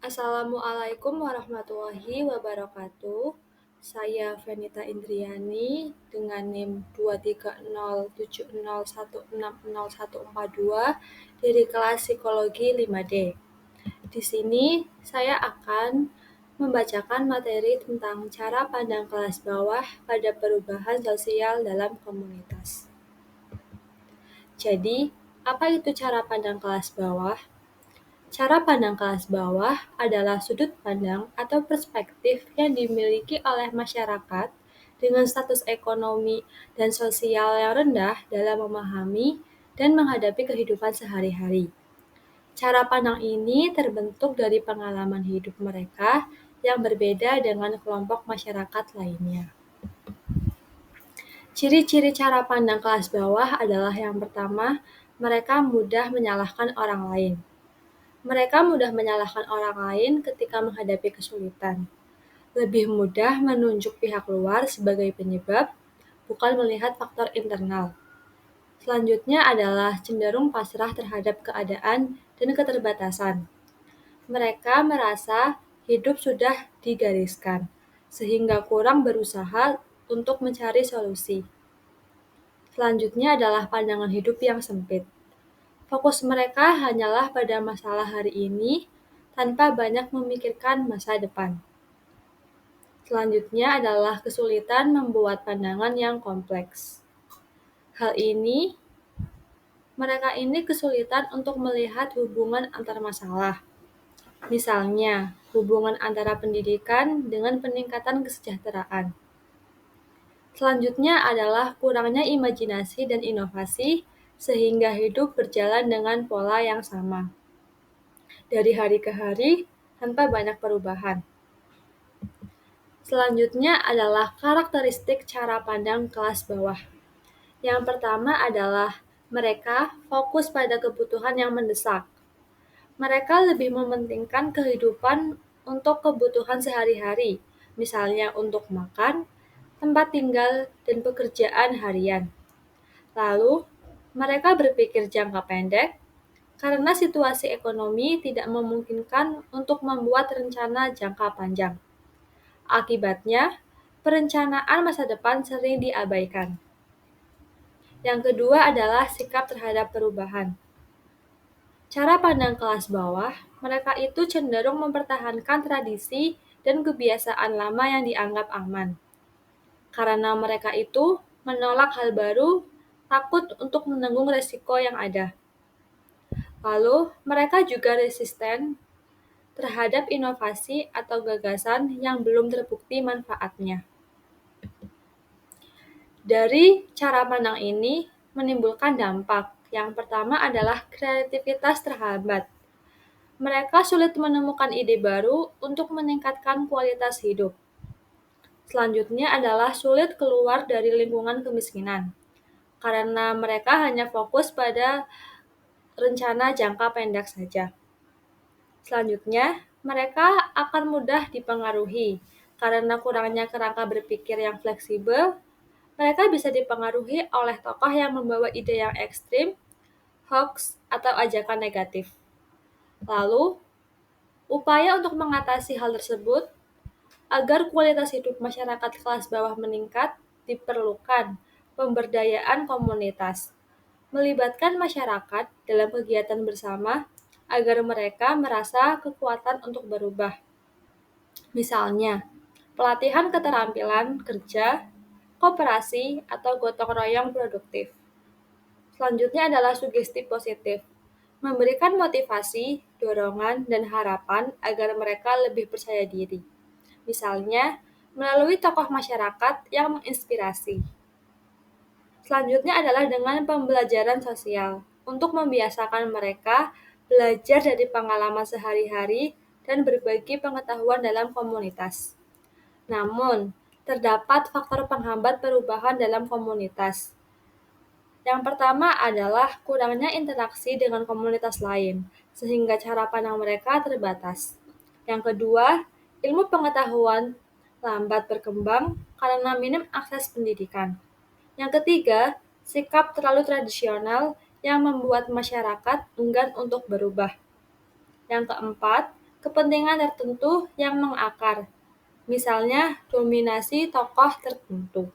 Assalamualaikum warahmatullahi wabarakatuh. Saya Venita Indriani dengan NIM 23070166142 dari kelas Psikologi 5D. Di sini saya akan membacakan materi tentang cara pandang kelas bawah pada perubahan sosial dalam komunitas. Jadi, apa itu cara pandang kelas bawah? Cara pandang kelas bawah adalah sudut pandang atau perspektif yang dimiliki oleh masyarakat dengan status ekonomi dan sosial yang rendah dalam memahami dan menghadapi kehidupan sehari-hari. Cara pandang ini terbentuk dari pengalaman hidup mereka yang berbeda dengan kelompok masyarakat lainnya. Ciri-ciri cara pandang kelas bawah adalah yang pertama, mereka mudah menyalahkan orang lain. Mereka mudah menyalahkan orang lain ketika menghadapi kesulitan. Lebih mudah menunjuk pihak luar sebagai penyebab, bukan melihat faktor internal. Selanjutnya adalah cenderung pasrah terhadap keadaan dan keterbatasan. Mereka merasa hidup sudah digariskan, sehingga kurang berusaha untuk mencari solusi. Selanjutnya adalah pandangan hidup yang sempit. Fokus mereka hanyalah pada masalah hari ini tanpa banyak memikirkan masa depan. Selanjutnya adalah kesulitan membuat pandangan yang kompleks. Hal ini, mereka ini kesulitan untuk melihat hubungan antar masalah. Misalnya, hubungan antara pendidikan dengan peningkatan kesejahteraan. Selanjutnya adalah kurangnya imajinasi dan inovasi sehingga hidup berjalan dengan pola yang sama. Dari hari ke hari, tanpa banyak perubahan. Selanjutnya adalah karakteristik cara pandang kelas bawah. Yang pertama adalah mereka fokus pada kebutuhan yang mendesak. Mereka lebih mementingkan kehidupan untuk kebutuhan sehari-hari, misalnya untuk makan, tempat tinggal, dan pekerjaan harian. Lalu, mereka berpikir jangka pendek, karena situasi ekonomi tidak memungkinkan untuk membuat rencana jangka panjang. Akibatnya, perencanaan masa depan sering diabaikan. Yang kedua adalah sikap terhadap perubahan. Cara pandang kelas bawah, mereka itu cenderung mempertahankan tradisi dan kebiasaan lama yang dianggap aman. Karena mereka itu menolak hal baru, takut untuk menanggung resiko yang ada. Lalu, mereka juga resisten terhadap inovasi atau gagasan yang belum terbukti manfaatnya. Dari cara pandang ini menimbulkan dampak. Yang pertama adalah kreativitas terhambat. Mereka sulit menemukan ide baru untuk meningkatkan kualitas hidup. Selanjutnya adalah sulit keluar dari lingkungan kemiskinan, karena mereka hanya fokus pada rencana jangka pendek saja. Selanjutnya, mereka akan mudah dipengaruhi karena kurangnya kerangka berpikir yang fleksibel. Mereka bisa dipengaruhi oleh tokoh yang membawa ide yang ekstrim, hoax, atau ajakan negatif. Lalu, upaya untuk mengatasi hal tersebut agar kualitas hidup masyarakat kelas bawah meningkat diperlukan pemberdayaan komunitas, melibatkan masyarakat dalam kegiatan bersama agar mereka merasa kekuatan untuk berubah. Misalnya, pelatihan keterampilan kerja, koperasi, atau gotong royong produktif. Selanjutnya adalah sugesti positif, memberikan motivasi, dorongan, dan harapan agar mereka lebih percaya diri. Misalnya, melalui tokoh masyarakat yang menginspirasi. Selanjutnya adalah dengan pembelajaran sosial, untuk membiasakan mereka belajar dari pengalaman sehari-hari dan berbagi pengetahuan dalam komunitas. Namun, terdapat faktor penghambat perubahan dalam komunitas. Yang pertama adalah kurangnya interaksi dengan komunitas lain, sehingga cara pandang mereka terbatas. Yang kedua, ilmu pengetahuan lambat berkembang karena minim akses pendidikan. Yang ketiga, sikap terlalu tradisional yang membuat masyarakat enggan untuk berubah. Yang keempat, kepentingan tertentu yang mengakar, misalnya dominasi tokoh tertentu.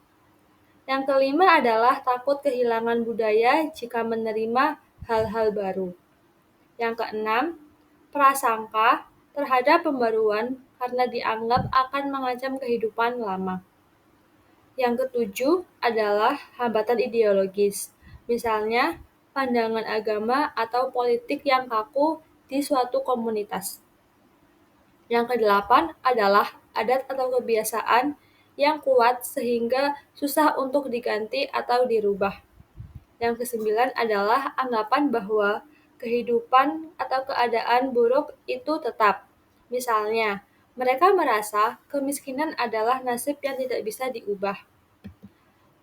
Yang kelima adalah takut kehilangan budaya jika menerima hal-hal baru. Yang keenam, prasangka terhadap pembaruan karena dianggap akan mengancam kehidupan lama. Yang ketujuh adalah hambatan ideologis, misalnya pandangan agama atau politik yang kaku di suatu komunitas. Yang kedelapan adalah adat atau kebiasaan yang kuat sehingga susah untuk diganti atau dirubah. Yang kesembilan adalah anggapan bahwa kehidupan atau keadaan buruk itu tetap. Misalnya, mereka merasa kemiskinan adalah nasib yang tidak bisa diubah.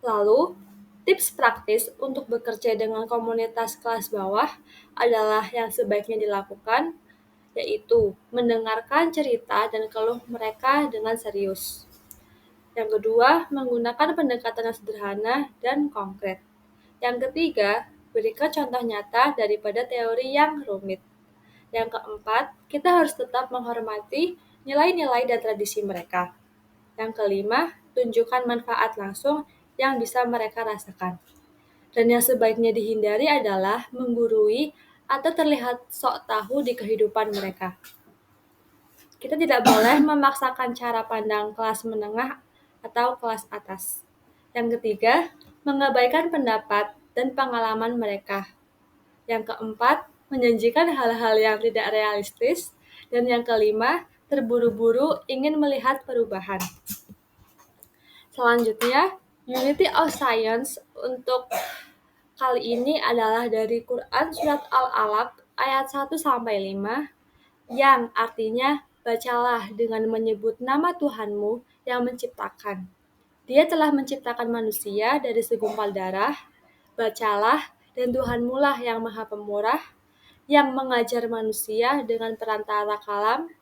Lalu, tips praktis untuk bekerja dengan komunitas kelas bawah adalah yang sebaiknya dilakukan, yaitu mendengarkan cerita dan keluh mereka dengan serius. Yang kedua, menggunakan pendekatan yang sederhana dan konkret. Yang ketiga, berikan contoh nyata daripada teori yang rumit. Yang keempat, kita harus tetap menghormati nilai-nilai dan tradisi mereka. Yang kelima, tunjukkan manfaat langsung yang bisa mereka rasakan. Dan yang sebaiknya dihindari adalah menggurui atau terlihat sok tahu di kehidupan mereka. Kita tidak boleh memaksakan cara pandang kelas menengah atau kelas atas. Yang ketiga, mengabaikan pendapat dan pengalaman mereka. Yang keempat, menjanjikan hal-hal yang tidak realistis. Dan yang kelima, terburu-buru ingin melihat perubahan. Selanjutnya, Unity of Science untuk kali ini adalah dari Quran Surat Al-Alaq ayat 1-5 yang artinya bacalah dengan menyebut nama Tuhanmu yang menciptakan. Dia telah menciptakan manusia dari segumpal darah. Bacalah dan Tuhanmu lah yang maha pemurah, yang mengajar manusia dengan perantara kalam.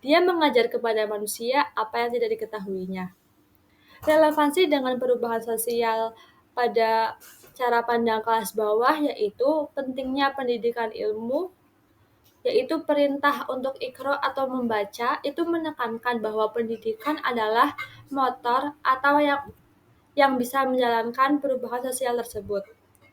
Dia mengajar kepada manusia apa yang tidak diketahuinya. Relevansi dengan perubahan sosial pada cara pandang kelas bawah yaitu pentingnya pendidikan ilmu, yaitu perintah untuk iqra atau membaca itu menekankan bahwa pendidikan adalah motor atau yang bisa menjalankan perubahan sosial tersebut.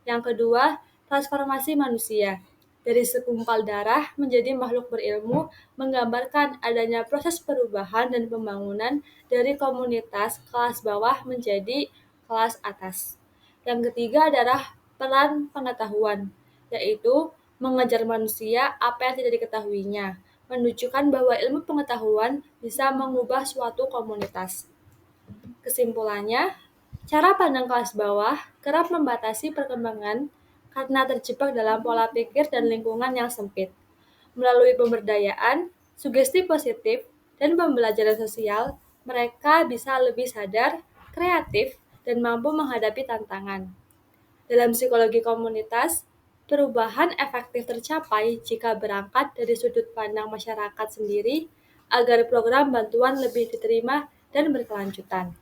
Yang kedua, transformasi manusia. Dari segumpal darah menjadi makhluk berilmu menggambarkan adanya proses perubahan dan pembangunan dari komunitas kelas bawah menjadi kelas atas. Yang ketiga adalah peran pengetahuan, yaitu mengajar manusia apa yang tidak diketahuinya, menunjukkan bahwa ilmu pengetahuan bisa mengubah suatu komunitas. Kesimpulannya, cara pandang kelas bawah kerap membatasi perkembangan karena terjebak dalam pola pikir dan lingkungan yang sempit. Melalui pemberdayaan, sugesti positif, dan pembelajaran sosial, mereka bisa lebih sadar, kreatif, dan mampu menghadapi tantangan. Dalam psikologi komunitas, perubahan efektif tercapai jika berangkat dari sudut pandang masyarakat sendiri agar program bantuan lebih diterima dan berkelanjutan.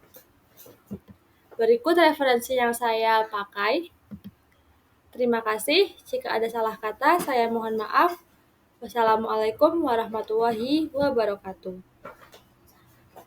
Berikut referensi yang saya pakai. Terima kasih. Jika ada salah kata, saya mohon maaf. Wassalamualaikum warahmatullahi wabarakatuh.